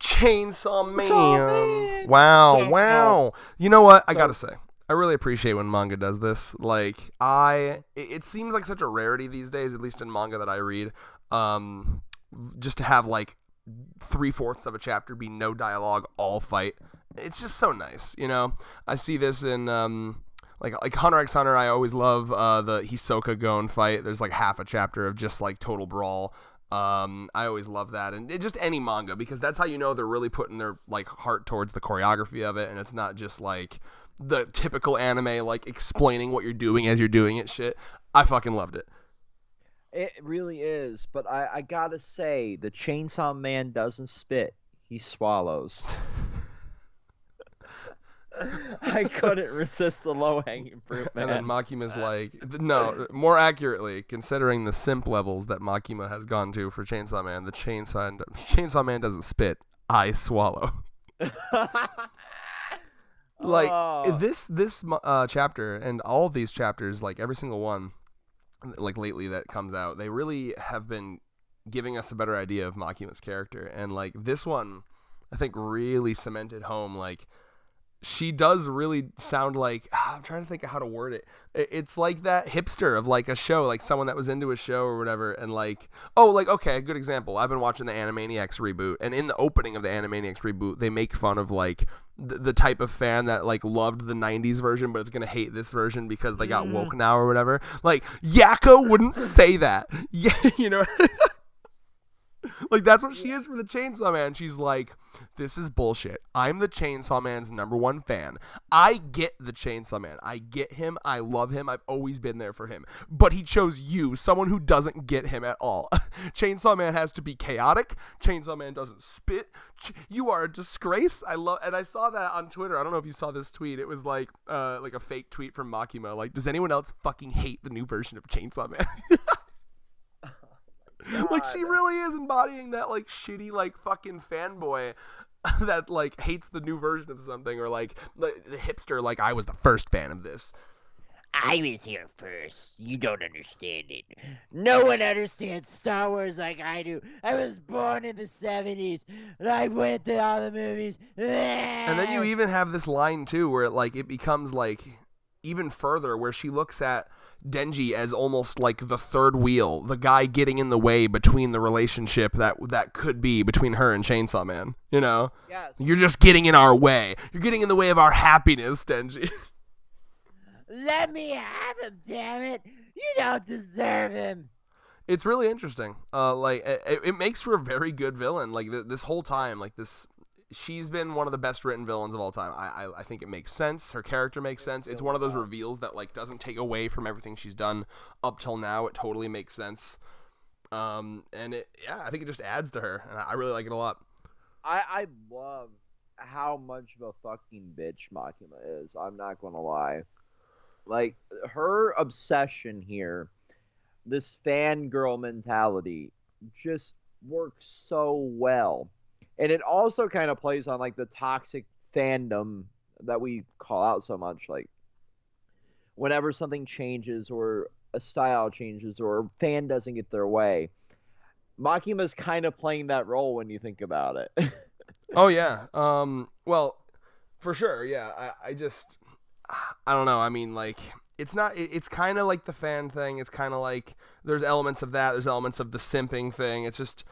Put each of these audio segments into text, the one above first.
Chainsaw Chainsaw Man. Man. Wow. You know what? I So gotta say, I really appreciate when manga does this. Like, it seems like such a rarity these days, at least in manga that I read. Um, just to have like 3/4 of a chapter be no dialogue, all fight. It's just so nice, you know. I see this in like Hunter x Hunter. I always love the Hisoka Gon fight. There's like half a chapter of just like total brawl. I always love that, and just any manga, because that's how you know they're really putting their like heart towards the choreography of it, and it's not just like the typical anime like explaining what you're doing as you're doing it shit. I fucking loved it. it really is, but I gotta say, the Chainsaw Man doesn't spit; he swallows. I couldn't resist the low-hanging fruit, And then man. Makima's like, no, more accurately, considering the simp levels that Makima has gone to for Chainsaw Man, the Chainsaw Man doesn't spit, I swallow. Like Oh, this chapter and all of these chapters, like every single one, like lately that comes out, they really have been giving us a better idea of Makima's character, and like this one, I think really cemented home like she does really sound like I'm trying to think of how to word it. It's like that hipster of like a show, like someone that was into a show or whatever, and like like okay, a good example. I've been watching the Animaniacs reboot, and in the opening of the Animaniacs reboot, they make fun of like the type of fan that like loved the '90s version, but it's gonna hate this version because they got mm, woke now or whatever. Like Yakko wouldn't say that, yeah, you know. Like that's what she yeah. is for the Chainsaw Man. She's like, this is bullshit. I'm the Chainsaw Man's #1 fan. I get the Chainsaw Man. I get him. I love him. I've always been there for him. But he chose you, someone who doesn't get him at all. Chainsaw Man has to be chaotic. Chainsaw Man doesn't spit. You are a disgrace. And I saw that on Twitter. I don't know if you saw this tweet. It was like a fake tweet from Makima. Like, does anyone else fucking hate the new version of Chainsaw Man? Like she God. really is embodying that like shitty like fucking fanboy that like hates the new version of something, or like the hipster like I was the first fan of this. I was here first. You don't understand it. No one understands Star Wars like I do. I was born in the 70s, and I went to all the movies. And then you even have this line too where it becomes like even further, where she looks at Denji as almost like the third wheel, the guy getting in the way between the relationship that could be between her and Chainsaw Man. You know, Yes. you're just getting in our way. You're getting in the way of our happiness, Denji. Let me have him, damn it. You don't deserve him. It's really interesting. Like it makes for a very good villain. Like this whole time, like this, she's been one of the best written villains of all time. I think it makes sense. Her character makes sense. It's one of those reveals that like doesn't take away from everything she's done up till now. It totally makes sense. And I think it just adds to her, and I really like it a lot. I love how much of a fucking bitch Makima is. I'm not gonna lie. Like her obsession here, this fangirl mentality, just works so well. And it also kind of plays on like the toxic fandom that we call out so much. Like whenever something changes or a style changes or a fan doesn't get their way, Makima's kind of playing that role when you think about it. Oh yeah. Well, for sure. Yeah. I don't know. I mean, like, it's not. It's kind of like the fan thing. It's kind of like there's elements of that. There's elements of the simping thing. It's just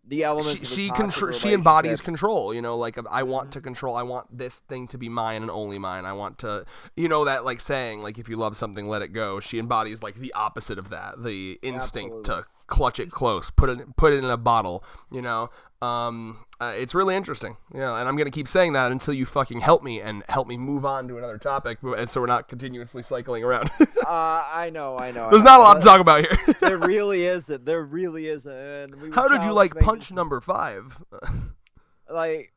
The elements of the toxic she embodies relationship. control. You know, like I want to control. I want this thing to be mine and only mine. I want to, you know, that like saying like if you love something, let it go. She embodies like the opposite of that. The instinct Absolutely. to clutch it close, put it in a bottle. You know, it's really interesting. You know, and I'm gonna keep saying that until you fucking help me move on to another topic, and so we're not continuously cycling around. I know. There's not a lot to talk about here. There really isn't. There really isn't. And we How did you like punch number 5? like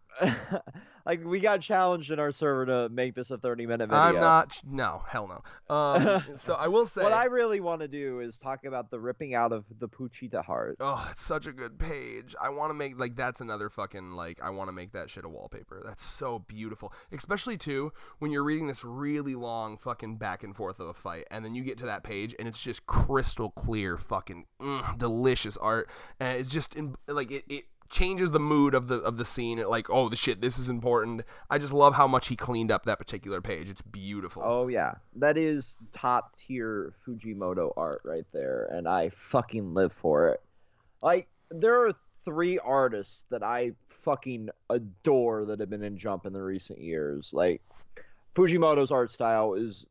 like we got challenged in our server to make this a 30-minute video. I'm not. No, hell no. So I will say. What I really want to do is talk about the ripping out of the Puchita heart. Oh, it's such a good page. I want to make like that's another fucking like I want to make that shit a wallpaper. That's so beautiful, especially too when you're reading this really long fucking back and forth of a fight, and then you get to that page and it's just crystal clear, fucking delicious art, and it's just like it changes the mood of the scene. Like, oh, the shit, this is important. I just love how much he cleaned up that particular page. It's beautiful. Oh yeah, that is top tier Fujimoto art right there, and I fucking live for it. Like, there are 3 artists that I fucking adore that have been in Jump in the recent years. Like, Fujimoto's art style is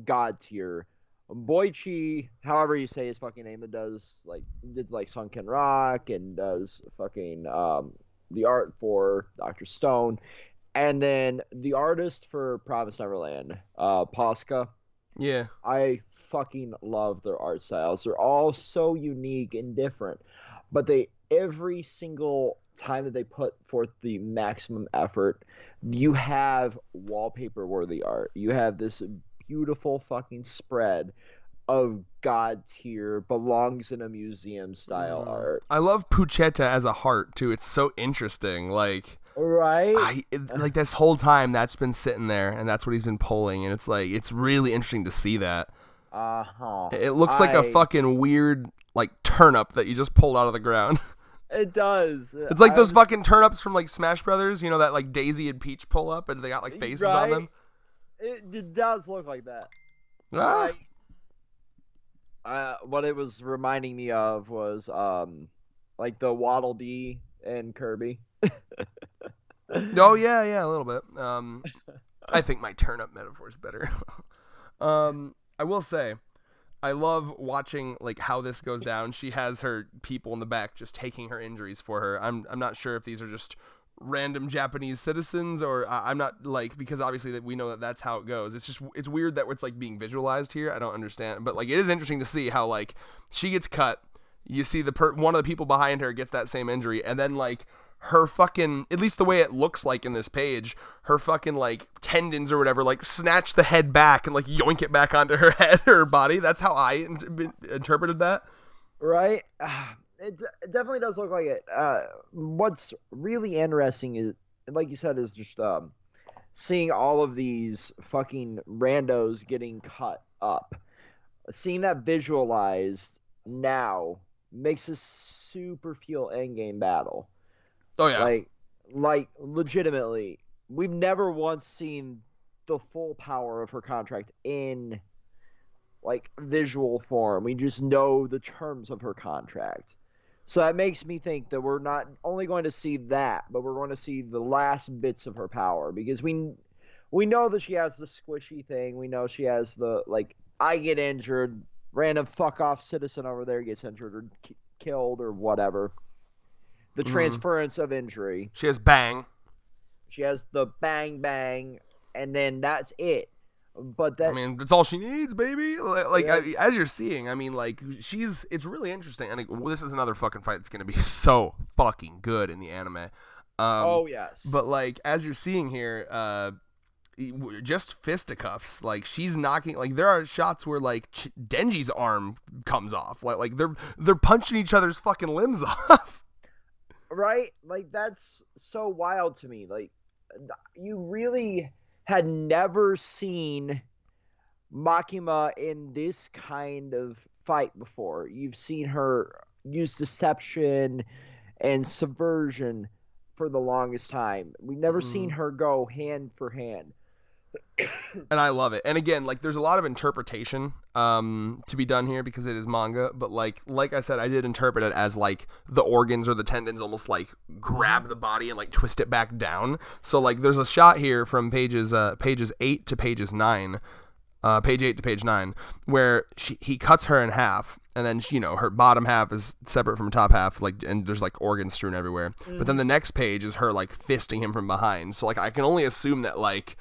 god tier. Boichi, however you say his fucking name, did like Sunken Rock and does fucking the art for Dr. Stone, and then the artist for Promised Neverland, Posca. Yeah. I fucking love their art styles. They're all so unique and different, but they every single time that they put forth the maximum effort, you have wallpaper worthy art. You have this beautiful fucking spread of god tier, belongs in a museum style art. I love Puchetta as a heart too. It's so interesting. Like, Right? like this whole time that's been sitting there, and that's what he's been pulling, and it's like it's really interesting to see that. Uh-huh. It looks like a fucking weird like turnip that you just pulled out of the ground. It does. It's like those fucking turnips from like Smash Brothers, you know, that like Daisy and Peach pull up and they got like faces on them. It does look like that. Ah. What it was reminding me of was like the Waddle Dee and Kirby. Oh yeah, a little bit. I think my turnip metaphor is better. I will say, I love watching like how this goes down. She has her people in the back just taking her injuries for her. I'm not sure if these are just random Japanese citizens or I'm not like, because obviously that we know that that's how it goes. It's weird that it's like being visualized here. I don't understand, but like it is interesting to see how like she gets cut. You see one of the people behind her gets that same injury, and then like her fucking, at least the way it looks like in this page, her fucking like tendons or whatever like snatch the head back and like yoink it back onto her head or her body. That's how I interpreted that. Right? It definitely does look like it. What's really interesting is, like you said, is just seeing all of these fucking randos getting cut up. Seeing that visualized now makes this super feel endgame battle. Oh yeah. Like legitimately, we've never once seen the full power of her contract in like visual form. We just know the terms of her contract. So that makes me think that we're not only going to see that, but we're going to see the last bits of her power, because we know that she has the squishy thing. We know she has the like, I get injured, random fuck off citizen over there gets injured or killed or whatever. The transference of injury. She has bang. She has the bang bang, and then that's it. But that, I mean, that's all she needs, baby. Like Yeah. as you're seeing, I mean, like it's really interesting. And this is another fucking fight that's gonna be so fucking good in the anime. oh yes. But like as you're seeing here, just fisticuffs. Like she's knocking. Like there are shots where like Denji's arm comes off. Like they're punching each other's fucking limbs off. Right? Like, that's so wild to me. Like, you really had never seen Makima in this kind of fight before. You've seen her use deception and subversion for the longest time. We've never seen her go hand for hand. And I love it. And again, like there's a lot of interpretation to be done here because it is manga, but like I said, I did interpret it as like the organs or the tendons almost like grab the body and like twist it back down. So like there's a shot here from pages 8 to pages 9, page 8 to page 9, where he cuts her in half, and then she, her bottom half is separate from her top half, like, and there's like organs strewn everywhere. But then the next page is her like fisting him from behind. So like I can only assume that like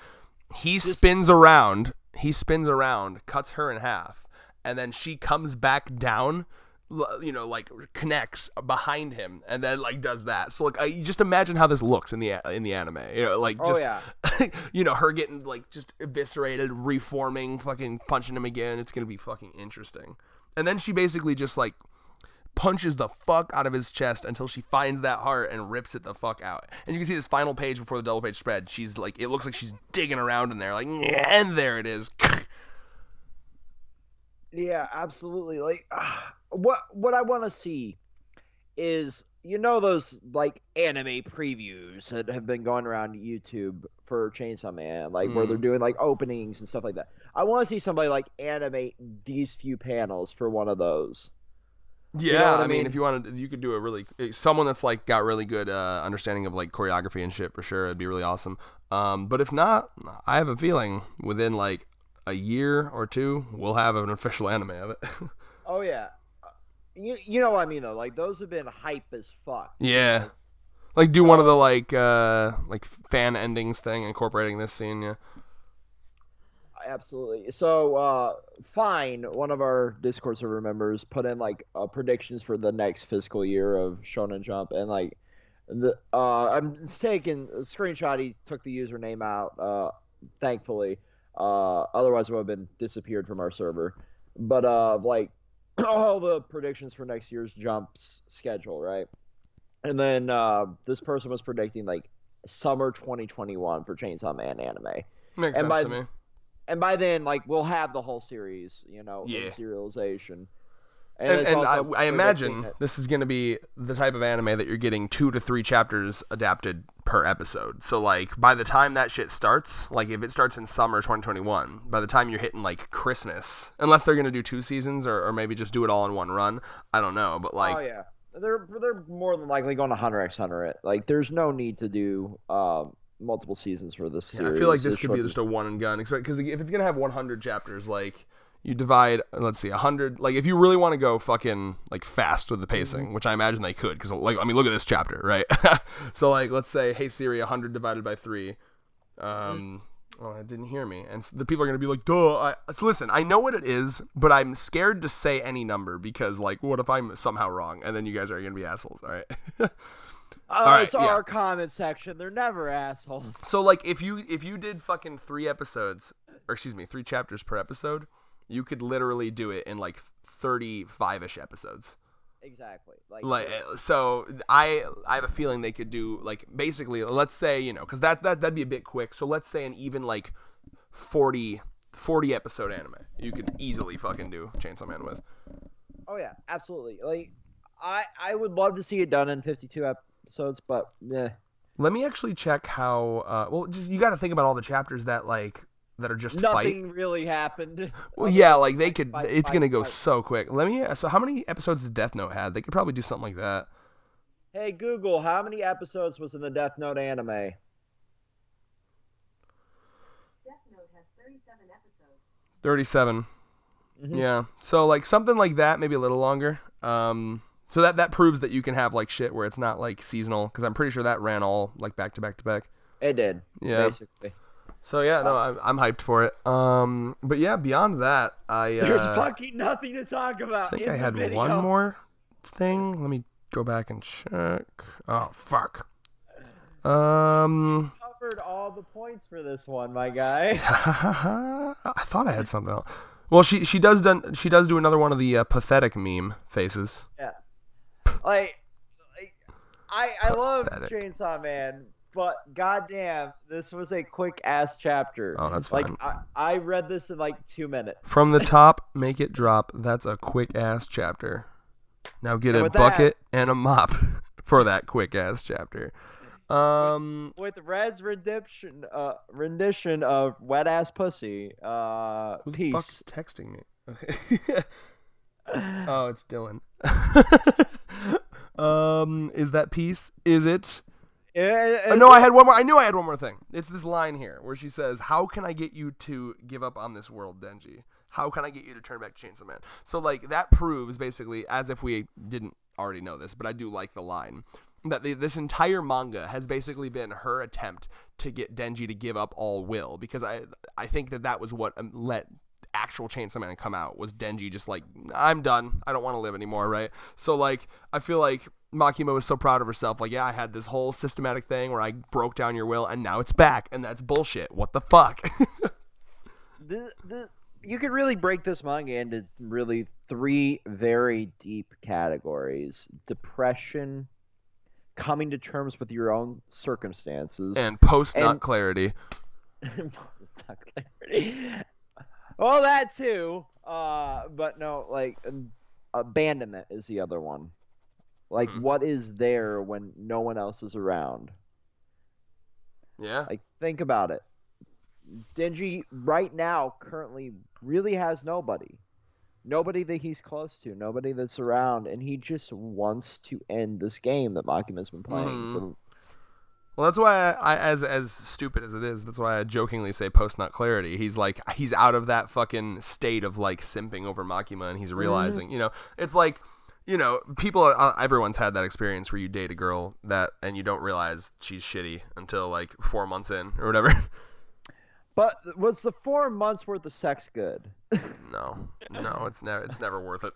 he spins around, cuts her in half, and then she comes back down, like connects behind him, and then like does that. So like, you just imagine how this looks in the anime, like just, her getting like just eviscerated, reforming, fucking punching him again. It's gonna be fucking interesting. And then she basically just like punches the fuck out of his chest until she finds that heart and rips it the fuck out. And you can see this final page before the double page spread. She's like, it looks like she's digging around in there, like, and there it is. Yeah, absolutely. Like, what I want to see is you know those like anime previews that have been going around YouTube for Chainsaw Man, like where they're doing like openings and stuff like that. I want to see somebody like animate these few panels for one of those. You know Yeah, what I I mean, if mean? you wanted, you could do a really someone that's like got really good understanding of like choreography and shit for sure. It'd be really awesome. But if not, I have a feeling within like a year or two, we'll have an official anime of it. Oh yeah. You know what I mean though? Like those have been hype as fuck. You Yeah, know? like do one of the So like fan endings thing, incorporating this scene. Yeah, absolutely. So Fine, one of our Discord server members put in like predictions for the next fiscal year of Shonen Jump, and like the I'm taking a screenshot. He took the username out. Thankfully, otherwise it would have been disappeared from our server. But like all the predictions for next year's Jump's schedule, right? And then this person was predicting like summer 2021 for Chainsaw Man anime. makes And sense by to me. then, like we'll have the whole series, you know, in Yeah. serialization. And And it's and also I predicting imagine that. this is going to be the type of anime that you're getting 2 to 3 chapters adapted per episode. So like by the time that shit starts, like if it starts in summer 2021, by the time you're hitting like Christmas, unless they're going to do 2 seasons or maybe just do it all in one run, I don't know. But like Oh yeah, they're more than likely going to Hunter x Hunter it. Like there's no need to do multiple seasons for this yeah, I feel like series. this could be just a one and gun. Because if it's gonna have 100 chapters, like you divide, let's see, 100. Like if you really want to go fucking like fast with the pacing, which I imagine they could, because like I mean, look at this chapter, right? So like let's say, hey Siri, 100 divided by 3. Oh, it didn't hear me, and the people are gonna be like, "Duh." So listen, I know what it is, but I'm scared to say any number because like, what if I'm somehow wrong, and then you guys are gonna be assholes, all right? All right, It's yeah. our comment section. They're never assholes. So like if you did fucking 3 episodes, or excuse me, 3 chapters per episode, you could literally do it in like 35ish episodes. Exactly. Like so I have a feeling they could do like basically, let's say, cuz that'd be a bit quick. So let's say an even like 40 episode anime. You could easily fucking do Chainsaw Man with. Oh yeah, absolutely. Like I would love to see it done in 52 episodes, but Let me actually check how well, just you got to think about all the chapters that are just fight. nothing really happened. Well, yeah, like they could. Fight, It's gonna go fight. so quick. So how many episodes did Death Note had? They could probably do something like that. Hey Google, how many episodes was in the Death Note anime? Death Note has 37 episodes. 37. Mhm. Yeah. So like something like that, maybe a little longer. So that proves that you can have like shit where it's not like seasonal, because I'm pretty sure that ran all like back to back to back. It did. Yeah. Basically. So yeah, no, I'm hyped for it. But yeah, beyond that, There's fucking nothing to talk about. I think in I the had video. one more thing. Let me go back and check. Oh fuck. Covered all the points for this one, my guy. I thought I had something else. Well, she does do another one of the pathetic meme faces. Yeah. Like I love Pathetic. Chainsaw Man, but goddamn, this was a quick ass chapter. Oh, that's like fine. I read this in like 2 minutes. From the top, make it drop. That's a quick ass chapter. Now get And a with bucket and a mop for that quick ass chapter. With Red's rendition of wet ass pussy. Who the Peace. fuck's texting me? Okay. Oh, it's Dylan. Is that peace? Is it? No, I had one more. I knew I had one more thing. It's this line here where she says, "How can I get you to give up on this world, Denji? How can I get you to turn back to Chainsaw Man?" So like that proves basically, as if we didn't already know this, but I do like the line, that this entire manga has basically been her attempt to get Denji to give up all will, because I think that was what let actual Chainsaw Man come out, was Denji just like, I'm done, I don't want to live anymore, right? So like I feel like Makima was so proud of herself, like, yeah, I had this whole systematic thing where I broke down your will and now it's back, and that's bullshit. What the fuck? You could really break this manga into really 3 very deep categories: depression, coming to terms with your own circumstances, And post nut And- clarity. well, that too. But no, like abandonment is the other one. Like, Mhm. what is there when no one else is around? Yeah. Like, think about it. Denji, right now, currently, really has nobody. Nobody that he's close to, nobody that's around, and he just wants to end this game that Makima's been playing Mhm. for. Well, that's why as stupid as it is, that's why I jokingly say post nut clarity. He's like, he's out of that fucking state of like simping over Makima, and he's realizing, it's like, people, everyone's had that experience where you date a girl and you don't realize she's shitty until like 4 months in or whatever. But was the 4 months worth of sex good? No, it's never worth it.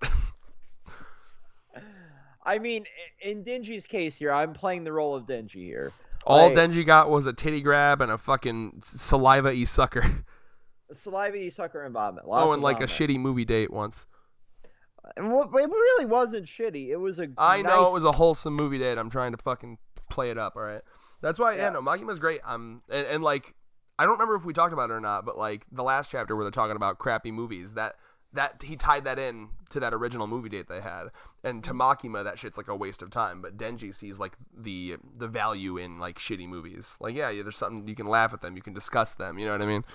I mean, in Denji's case here, I'm playing the role of Denji here. All Like, Denji got was a titty grab and a fucking saliva-y sucker. saliva, sucker, and vomit. Oh, and like vomit. a shitty movie date once. And it really wasn't shitty. It was a I know nice... it was a wholesome movie date. I'm trying to fucking play it up, all right? That's why, Yeah. no, Makima's great. And like, I don't remember if we talked about it or not, but like the last chapter where they're talking about crappy movies, that he tied that in to that original movie date they had. And to Makima, that shit's like a waste of time. But Denji sees like the value in like shitty movies. Like, yeah, there's something, you can laugh at them, you can discuss them. You know what I mean?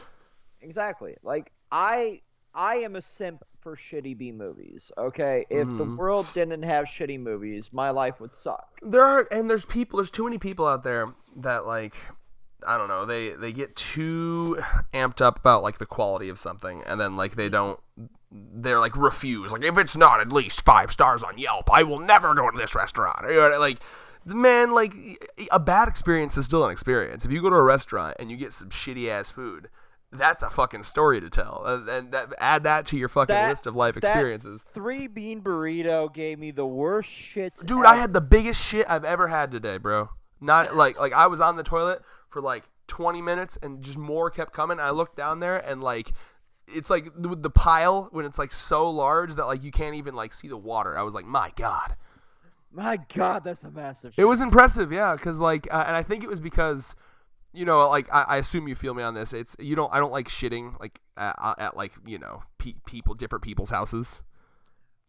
Exactly. Like, I am a simp for shitty B movies, okay? If the world didn't have shitty movies, my life would suck. There's too many people out there that like, I don't know, they get too amped up about like the quality of something, and then like they're like refuse, like if it's not at least 5 stars on Yelp, I will never go to this restaurant. Like, man, like a bad experience is still an experience. If you go to a restaurant and you get some shitty ass food, that's a fucking story to tell, and add that to your fucking list of life experiences. 3-bean burrito gave me the worst shits. Dude, I had the biggest shit I've ever had today, bro. Not like I was on the toilet for like 20 minutes and just more kept coming. I looked down there and like it's like the pile when it's like so large that like you can't even like see the water. I was like, my God. My God, that's a massive shit. It was impressive, yeah, because like and I think it was because like I assume you feel me on this. I don't like shitting like at like different people's houses.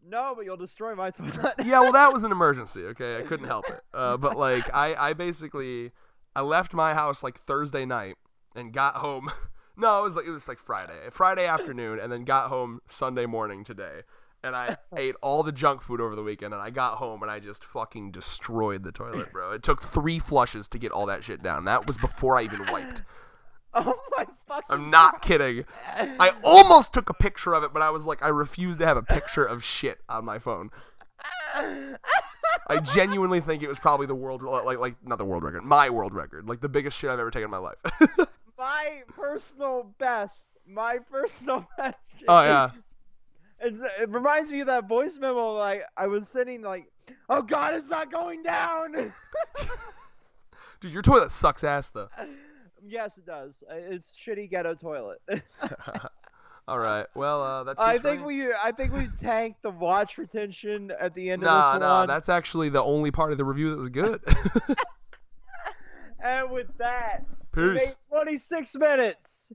No, but you'll destroy my toilet. Yeah, well, that was an emergency. Okay, I couldn't help it. But like I basically I left my house like Thursday night and got home. No, it was like Friday afternoon, and then got home Sunday morning today. And I ate all the junk food over the weekend, and I got home and I just fucking destroyed the toilet, bro. It took 3 flushes to get all that shit down. That was before I even wiped. Oh my fucking I'm not kidding. I almost took a picture of it, but I was like, I refused to have a picture of shit on my phone. I genuinely think it was probably the world, like not the world record, my world record, like the biggest shit I've ever taken in my life. My personal best. Oh yeah. It reminds me of that voice memo. Like, I was sitting like, oh God, it's not going down. Dude, your toilet sucks ass though. Yes, it does. It's shitty ghetto toilet. All right. Well, that's. I think we tanked the watch retention at the end of this one. Nah, that's actually the only part of the review that was good. And with that, Peace. we made 26 minutes.